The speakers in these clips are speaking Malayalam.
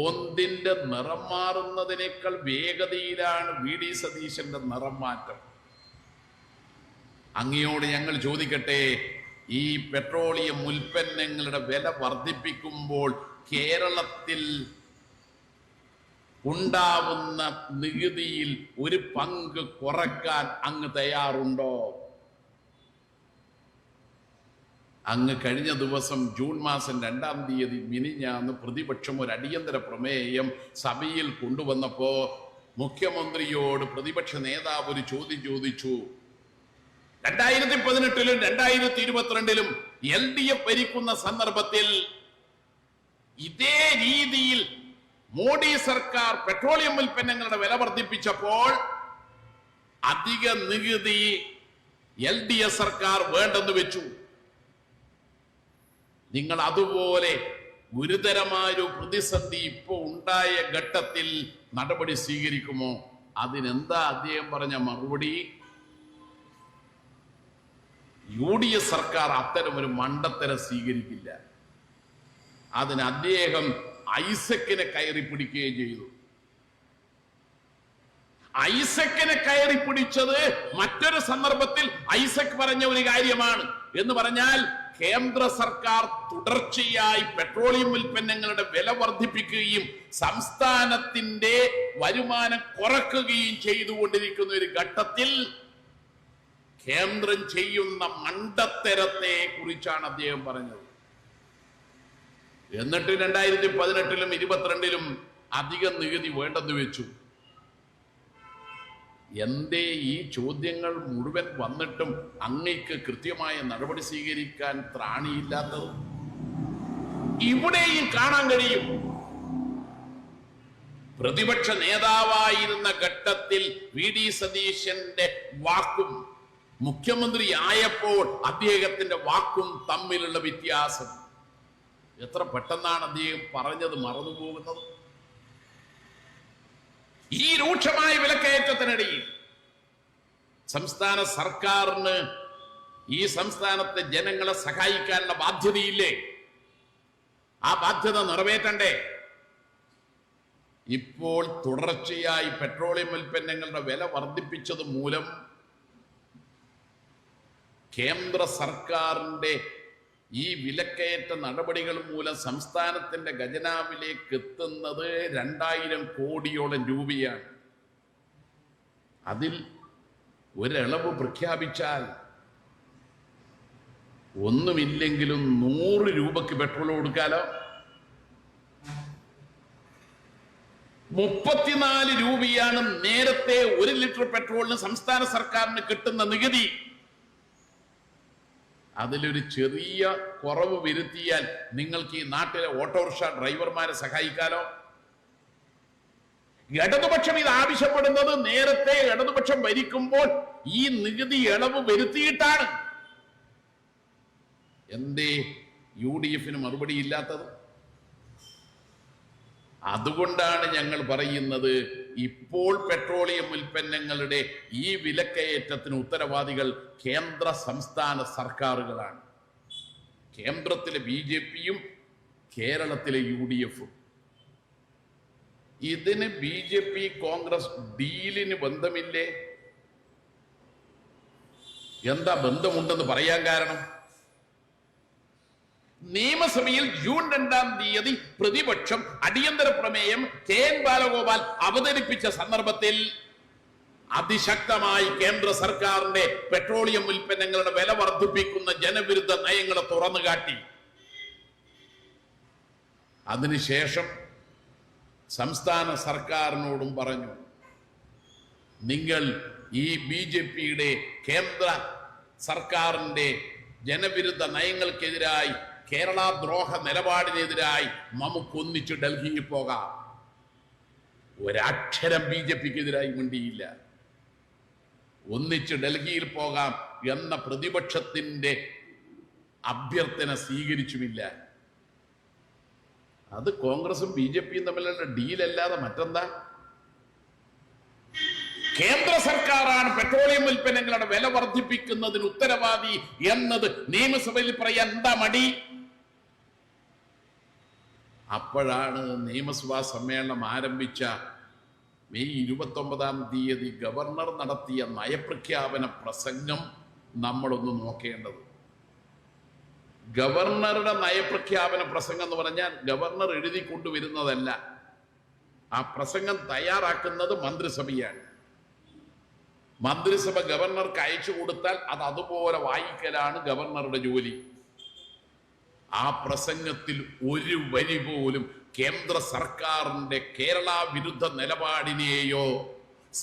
ഓന്തിന്റെ നിറം മാറുന്നതിനേക്കാൾ വേഗതയിലാണ് വി.ഡി. സതീശന്റെ നിറം മാറ്റം. അങ്ങയോട് ഞങ്ങൾ ചോദിക്കട്ടെ, ഈ പെട്രോളിയം ഉൽപ്പന്നങ്ങളുടെ വില വർദ്ധിപ്പിക്കുമ്പോൾ കേരളത്തിൽ ഉണ്ടാവുന്ന നികുതിയിൽ ഒരു പങ്ക് കുറയ്ക്കാൻ അങ്ങ് തയ്യാറുണ്ടോ? അങ്ങ് കഴിഞ്ഞ ദിവസം ജൂൺ മാസം 2-ാം തീയതി മിനിഞ്ഞാന്ന് പ്രതിപക്ഷം ഒരു അടിയന്തര പ്രമേയം സഭയിൽ കൊണ്ടുവന്നപ്പോ മുഖ്യമന്ത്രിയോട് പ്രതിപക്ഷ നേതാവ് ഒരു ചോദ്യം ചോദിച്ചു. 2018-ലും 2022-ലും LDF ഭരിക്കുന്ന സന്ദർഭത്തിൽ ഇതേ രീതിയിൽ മോഡി സർക്കാർ പെട്രോളിയം ഉൽപ്പന്നങ്ങളുടെ വില വർദ്ധിപ്പിച്ചപ്പോൾ അധിക നികുതി LDF സർക്കാർ വേണ്ടെന്ന് വെച്ചു. നിങ്ങൾ അതുപോലെ ഗുരുതരമായൊരു പ്രതിസന്ധി ഇപ്പോൾ ഉണ്ടായ ഘട്ടത്തിൽ നടപടി സ്വീകരിക്കുമോ? അതിനെന്താ അദ്ദേഹം പറഞ്ഞ മറുപടി? UDF സർക്കാർ അത്തരമൊരു മണ്ടത്തരം സ്വീകരിക്കില്ല. അതിന് അദ്ദേഹം ഐസക്കിനെ കയറി പിടിക്കുകയും ചെയ്തു. ഐസക്കിനെ കയറി പിടിച്ചത് മറ്റൊരു സന്ദർഭത്തിൽ ഐസക് പറഞ്ഞ ഒരു കാര്യമാണ്. എന്ന് പറഞ്ഞാൽ കേന്ദ്ര സർക്കാർ തുടർച്ചയായി പെട്രോളിയം ഉൽപ്പന്നങ്ങളുടെ വില വർദ്ധിപ്പിക്കുകയും സംസ്ഥാനത്തിന്റെ വരുമാനം കുറയ്ക്കുകയും ചെയ്തുകൊണ്ടിരിക്കുന്ന ഒരു ഘട്ടത്തിൽ കേന്ദ്രം ചെയ്യുന്ന മണ്ടത്തരത്തെ കുറിച്ചാണ് അദ്ദേഹം പറഞ്ഞത്. എന്നിട്ട് 2018-ലും 2022-ലും അധിക നികുതി വേണ്ടെന്ന് വെച്ചു. എന്തേ ഈ ചോദ്യങ്ങൾ മുഴുവൻ വന്നിട്ടും അങ്ങയ്ക്ക് കൃത്യമായ നടപടി സ്വീകരിക്കാൻ ത്രാണിയില്ലാത്തത്? ഇവിടെയും കാണാൻ കഴിയും. പ്രതിപക്ഷ നേതാവായിരുന്ന ഘട്ടത്തിൽ വി.ഡി. സതീശന്റെ വാക്കും മുഖ്യമന്ത്രി ആയപ്പോൾ അദ്ദേഹത്തിന്റെ വാക്കും തമ്മിലുള്ള വ്യത്യാസം എത്ര പെട്ടെന്നാണ് അദ്ദേഹം പറഞ്ഞത് മറന്നുപോകുന്നത്. ഈ രൂക്ഷമായ വിലക്കയറ്റത്തിനിടയിൽ സംസ്ഥാന സർക്കാരിന് ഈ സംസ്ഥാനത്തെ ജനങ്ങളെ സഹായിക്കാനുള്ള ബാധ്യതയില്ലേ? ആ ബാധ്യത നിറവേറ്റണ്ടേ? ഇപ്പോൾ തുടർച്ചയായി പെട്രോളിയം ഉൽപ്പന്നങ്ങളുടെ വില വർദ്ധിപ്പിച്ചത് മൂലം കേന്ദ്ര സർക്കാരിന്റെ ഈ വിലക്കയറ്റ നടപടികൾ മൂലം സംസ്ഥാനത്തിന്റെ ഖജനാവിലേക്ക് എത്തുന്നത് 2000 കോടിയോളം രൂപയാണ്. അതിൽ ഒരിളവ് പ്രഖ്യാപിച്ചാൽ ഒന്നുമില്ലെങ്കിലും 100 രൂപയ്ക്ക് പെട്രോൾ കൊടുക്കാലോ. 34 രൂപയാണ് നേരത്തെ 1 ലിറ്റർ പെട്രോളിന് സംസ്ഥാന സർക്കാരിന് കിട്ടുന്ന നികുതി. അതിലൊരു ചെറിയ കുറവ് വരുത്തിയാൽ നിങ്ങൾക്ക് ഈ നാട്ടിലെ ഓട്ടോറിക്ഷ ഡ്രൈവർമാരെ സഹായിക്കാലോ. ഇടതുപക്ഷം ഇത് ആവശ്യപ്പെടുന്നത് നേരത്തെ ഇടതുപക്ഷം ഭരിക്കുമ്പോൾ ഈ നികുതി ഇളവ് വരുത്തിയിട്ടാണ്. എന്തേ UDFന് മറുപടി ഇല്ലാത്തത്? അതുകൊണ്ടാണ് ഞങ്ങൾ പറയുന്നത്, ഇപ്പോൾ പെട്രോളിയം ഉൽപ്പന്നങ്ങളുടെ ഈ വിലക്കയറ്റത്തിന് ഉത്തരവാദികൾ കേന്ദ്ര സംസ്ഥാന സർക്കാരുകളാണ്. കേന്ദ്രത്തിലെ BJPയും കേരളത്തിലെ UDFും. ഇതിന് BJP കോൺഗ്രസ് ഡീലിന് ബന്ധമില്ലേ? എന്താ ബന്ധമുണ്ടെന്ന് പറയാൻ കാരണം? നിയമസഭയിൽ ജൂൺ 2-ാം തീയതി പ്രതിപക്ഷം അടിയന്തര പ്രമേയം KN ബാലഗോപാൽ അവതരിപ്പിച്ച സന്ദർഭത്തിൽ അതിശക്തമായി കേന്ദ്ര സർക്കാരിന്റെ പെട്രോളിയം ഉൽപ്പന്നങ്ങളുടെ വില വർദ്ധിപ്പിക്കുന്ന ജനവിരുദ്ധ നയങ്ങളെ തുറന്നുകാട്ടി. അതിനുശേഷം സംസ്ഥാന സർക്കാരിനോടും പറഞ്ഞു, നിങ്ങൾ ഈ BJPയുടെ കേന്ദ്ര സർക്കാരിന്റെ ജനവിരുദ്ധ നയങ്ങൾക്കെതിരായി, കേരള ദ്രോഹ നിലപാടിനെതിരായി നമുക്കൊന്നിച്ച് ഡൽഹിയിൽ പോകാം. ഒരക്ഷരം BJPക്കെതിരായി മിണ്ടിയില്ല. ഒന്നിച്ച് ഡൽഹിയിൽ പോകാം എന്ന പ്രതിപക്ഷത്തിന്റെ അഭ്യർത്ഥന സ്വീകരിച്ചുമില്ല. അത് കോൺഗ്രസും BJPയും തമ്മിലുള്ള ഡീലല്ലാതെ മറ്റെന്താ? കേന്ദ്ര സർക്കാരാണ് പെട്രോളിയം ഉൽപ്പന്നങ്ങളുടെ വില വർദ്ധിപ്പിക്കുന്നതിന് ഉത്തരവാദി എന്നത് നിയമസഭയിൽ പറയാൻ എന്താ മടി? അപ്പോഴാണ് നിയമസഭാ സമ്മേളനം ആരംഭിച്ച മെയ് 29-ാം തീയതി ഗവർണർ നടത്തിയ നയപ്രഖ്യാപന പ്രസംഗം നമ്മളൊന്ന് നോക്കേണ്ടത്. ഗവർണറുടെ നയപ്രഖ്യാപന പ്രസംഗം എന്ന് പറഞ്ഞാൽ ഗവർണർ എഴുതി കൊണ്ടുവരുന്നതല്ല. ആ പ്രസംഗം തയ്യാറാക്കുന്നത് മന്ത്രിസഭയാണ്. മന്ത്രിസഭ ഗവർണർക്ക് അയച്ചു കൊടുത്താൽ അത് അതുപോലെ വായിക്കലാണ് ഗവർണറുടെ ജോലി. ആ പ്രസംഗത്തിൽ ഒരു വരി പോലും കേന്ദ്ര സർക്കാരിന്റെ കേരള വിരുദ്ധ നിലപാടിനെയോ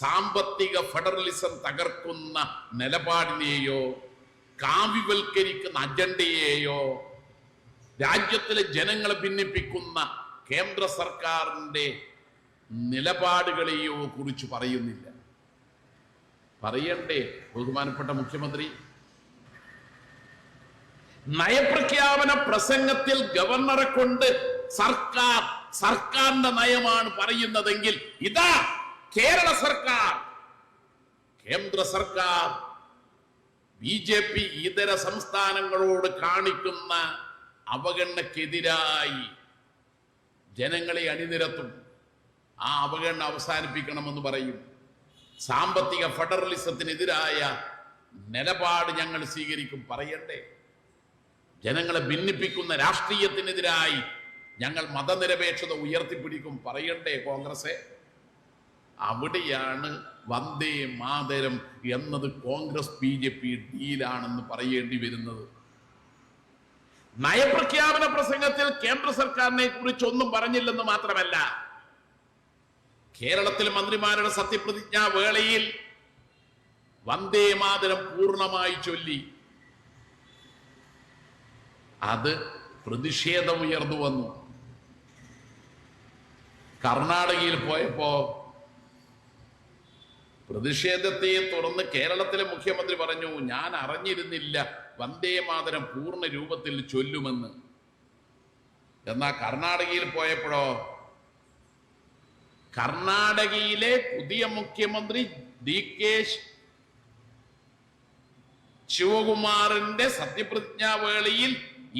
സാമ്പത്തിക ഫെഡറലിസം തകർക്കുന്ന നിലപാടിനെയോ കാവ്യവൽക്കരിക്കുന്ന അജണ്ടയെയോ രാജ്യത്തിലെ ജനങ്ങളെ ഭിന്നിപ്പിക്കുന്ന കേന്ദ്ര സർക്കാരിന്റെ നിലപാടുകളെയോ കുറിച്ച് പറയുന്നില്ല. പറയണ്ടേ ബഹുമാനപ്പെട്ട മുഖ്യമന്ത്രി? നയപ്രഖ്യാപന പ്രസംഗത്തിൽ ഗവർണറെ കൊണ്ട് സർക്കാരിന്റെ നയമാണ് പറയുന്നതെങ്കിൽ ഇതാ കേരള സർക്കാർ, കേന്ദ്ര സർക്കാർ BJP ഇതര സംസ്ഥാനങ്ങളോട് കാണിക്കുന്ന അവഗണനക്കെതിരായി ജനങ്ങളെ അണിനിരത്തും. ആ അവഗണന അവസാനിപ്പിക്കണമെന്ന് പറയും. സാമ്പത്തിക ഫെഡറലിസത്തിനെതിരായ നിലപാട് ഞങ്ങൾ സ്വീകരിക്കും. പറയണ്ടേ? ജനങ്ങളെ ഭിന്നിപ്പിക്കുന്ന രാഷ്ട്രീയത്തിനെതിരായി ഞങ്ങൾ മതനിരപേക്ഷത ഉയർത്തിപ്പിടിക്കും. പറയണ്ടേ കോൺഗ്രസ്? അവിടെയാണ് വന്ദേ മാതരം എന്നത് കോൺഗ്രസ് BJP ഡീലാണെന്ന് പറയേണ്ടി വരുന്നത്. നയപ്രഖ്യാപന പ്രസംഗത്തിൽ കേന്ദ്ര സർക്കാരിനെ കുറിച്ച് ഒന്നും പറഞ്ഞില്ലെന്ന് മാത്രമല്ല, കേരളത്തിലെ മന്ത്രിമാരുടെ സത്യപ്രതിജ്ഞാ വേളയിൽ വന്ദേ മാതരം പൂർണ്ണമായി ചൊല്ലി. അത് പ്രതിഷേധം ഉയർന്നു വന്നു. കർണാടകയിൽ പോയപ്പോ പ്രതിഷേധത്തെ തുടർന്ന് കേരളത്തിലെ മുഖ്യമന്ത്രി പറഞ്ഞു, ഞാൻ അറിഞ്ഞിരുന്നില്ല വന്ദേ മാതരം പൂർണ്ണ രൂപത്തിൽ ചൊല്ലുമെന്ന്. എന്നാൽ കർണാടകയിൽ പോയപ്പോഴോ കർണാടകയിലെ പുതിയ മുഖ്യമന്ത്രി DK ശിവകുമാറിന്റെ സത്യപ്രതിജ്ഞാ വേളയിൽ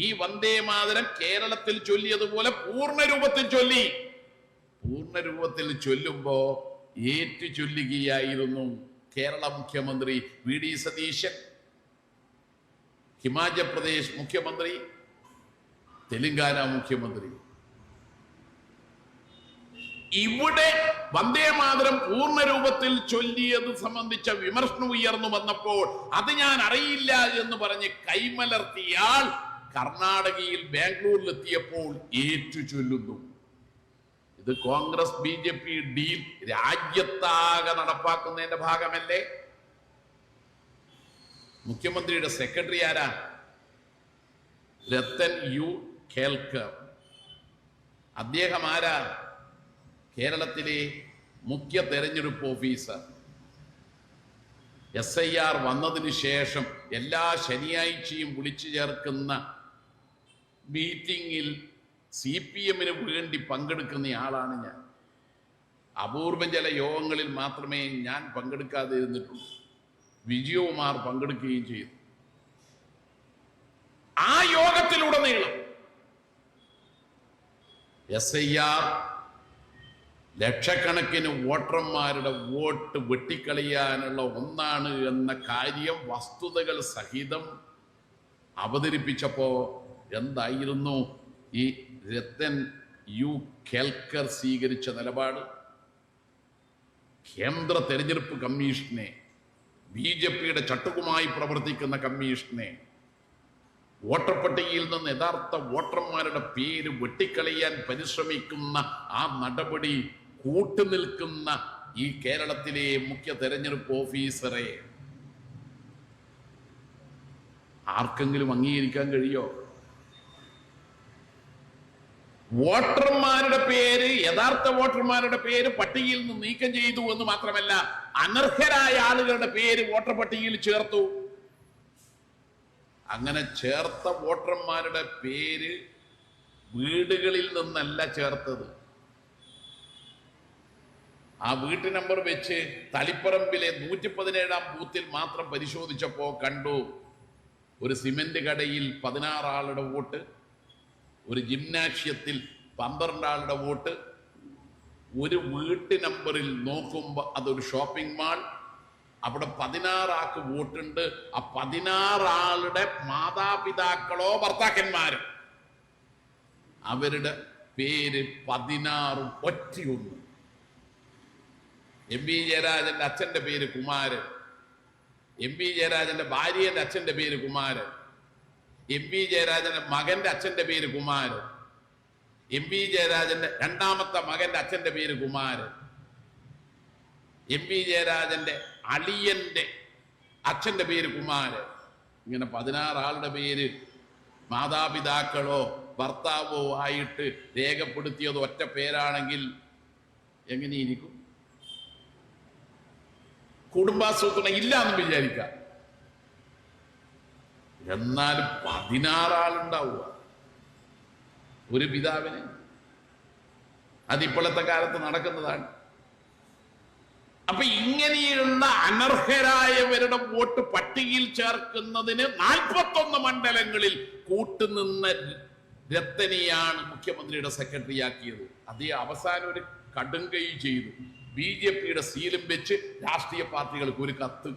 ഈ വന്ദേ മാതരം കേരളത്തിൽ ചൊല്ലിയതുപോലെ പൂർണ്ണ രൂപത്തിൽ ചൊല്ലി. പൂർണ്ണ രൂപത്തിൽ ചൊല്ലുമ്പോ ഏറ്റു ചൊല്ലുകയായിരുന്നു കേരള മുഖ്യമന്ത്രി VD സതീശൻ, ഹിമാചൽ പ്രദേശ് മുഖ്യമന്ത്രി, തെലങ്കാന മുഖ്യമന്ത്രി. ഇവിടെ വന്ദേ മാതരം പൂർണ്ണ രൂപത്തിൽ ചൊല്ലിയത് സംബന്ധിച്ച വിമർശനം ഉയർന്നു വന്നപ്പോൾ അത് ഞാൻ അറിയില്ല എന്ന് പറഞ്ഞ് കൈമലർത്തിയാൽ കർണാടകയിൽ ബാംഗ്ലൂരിലെത്തിയപ്പോൾ ഏറ്റു ചൊല്ലുന്നു. ഇത് കോൺഗ്രസ് BJP ഡീൽ രാജ്യത്താകെ നടപ്പാക്കുന്നതിന്റെ ഭാഗമല്ലേ? മുഖ്യമന്ത്രിയുടെ സെക്രട്ടറി ആരാ? രത്തൻ U ഖേൽക്കർ. അദ്ദേഹം ആരാ? കേരളത്തിലെ മുഖ്യ തെരഞ്ഞെടുപ്പ് ഓഫീസർ. SIR വന്നതിന് ശേഷം എല്ലാ ശനിയാഴ്ചയും വിളിച്ചു ചേർക്കുന്ന മീറ്റിംഗിൽ CPM-ന് വേണ്ടി പങ്കെടുക്കുന്ന ആളാണ് ഞാൻ. അപൂർവം ചില യോഗങ്ങളിൽ മാത്രമേ ഞാൻ പങ്കെടുക്കാതെ ഇരുന്നിട്ടുള്ളൂ. വിജയകുമാർ പങ്കെടുക്കുകയും ചെയ്തു. ആ യോഗത്തിലുടനീളം SIR ലക്ഷക്കണക്കിന് വോട്ടർമാരുടെ വോട്ട് വെട്ടിക്കളയാനുള്ള ഒന്നാണ് എന്ന കാര്യം വസ്തുതകൾ സഹിതം അവതരിപ്പിച്ചപ്പോ എന്തായിരുന്നു ഈ രത്തൻ U ഖേൽക്കർ സ്വീകരിച്ച നിലപാട്? കേന്ദ്ര തെരഞ്ഞെടുപ്പ് കമ്മീഷനെ, BJP-യുടെ ചട്ടുകുമായി പ്രവർത്തിക്കുന്ന കമ്മീഷനെ, വോട്ടർ പട്ടികയിൽ നിന്ന് യഥാർത്ഥ വോട്ടർമാരുടെ പേര് വെട്ടിക്കളയാൻ പരിശ്രമിക്കുന്ന ആ നടപടി കൂട്ടുനിൽക്കുന്ന ഈ കേരളത്തിലെ മുഖ്യ തെരഞ്ഞെടുപ്പ് ഓഫീസറെ ആർക്കെങ്കിലും അംഗീകരിക്കാൻ കഴിയോ? വോട്ടർമാരുടെ പേര്, യഥാർത്ഥ വോട്ടർമാരുടെ പേര് പട്ടികയിൽ നിന്ന് നീക്കം ചെയ്തു എന്ന് മാത്രമല്ല, അനർഹരായ ആളുകളുടെ പേര് വോട്ടർ പട്ടികയിൽ ചേർത്തു. അങ്ങനെ ചേർത്ത വോട്ടർമാരുടെ പേര് വീടുകളിൽ നിന്നല്ല ചേർത്തത്. ആ വീട്ടു നമ്പർ വെച്ച് തളിപ്പറമ്പിലെ 117-ാം ബൂത്തിൽ മാത്രം പരിശോധിച്ചപ്പോ കണ്ടു ഒരു സിമന്റ് കടയിൽ 16 ആളുടെ വോട്ട്, ഒരു ജിംനാഷ്യത്തിൽ 12 ആളുടെ വോട്ട്. ഒരു വീട്ട് നമ്പറിൽ നോക്കുമ്പോൾ അതൊരു ഷോപ്പിംഗ് മാൾ. അവിടെ 16 ആൾക്ക് വോട്ടുണ്ട്. ആ 16 ആളുടെ മാതാപിതാക്കളോ ഭർത്താക്കന്മാരോ, അവരുടെ പേര് 16 ഒറ്റയൊന്ന്. എം വി ജയരാജന്റെ അച്ഛന്റെ പേര് കുമാരൻ, എം വി ജയരാജന്റെ ഭാര്യയുടെ അച്ഛന്റെ പേര് കുമാരൻ, എം വി ജയരാജന്റെ മകന്റെ അച്ഛന്റെ പേര് കുമാരൻ, എം വി ജയരാജന്റെ രണ്ടാമത്തെ മകന്റെ അച്ഛന്റെ പേര് കുമാരൻ, എം വി ജയരാജന്റെ അളിയന്റെ അച്ഛന്റെ പേര് കുമാരൻ. ഇങ്ങനെ 16 ആളുടെ പേര് മാതാപിതാക്കളോ ഭർത്താവോ ആയിട്ട് രേഖപ്പെടുത്തിയത് ഒറ്റ പേരാണെങ്കിൽ എങ്ങനെയിരിക്കും? കുടുംബാസൂത്രണം ഇല്ല എന്ന് വിചാരിക്കാം. എന്നാലും 16 ആളുണ്ടാവുക ഒരു പിതാവിന്. അതിപ്പോഴത്തെ കാലത്ത് നടക്കുന്നതാണ്. അപ്പൊ ഇങ്ങനെയുള്ള അനർഹരായവരുടെ വോട്ട് പട്ടികയിൽ ചേർക്കുന്നതിന് 41 മണ്ഡലങ്ങളിൽ കൂട്ടുനിന്ന രത്തനെയാണ് മുഖ്യമന്ത്രിയുടെ സെക്രട്ടറി ആക്കിയത്. അതേ അവസാനം ഒരു കടുങ്കൈ ചെയ്തു. BJP യുടെ സീലും വെച്ച് രാഷ്ട്രീയ പാർട്ടികൾക്ക് ഒരു കത്ത്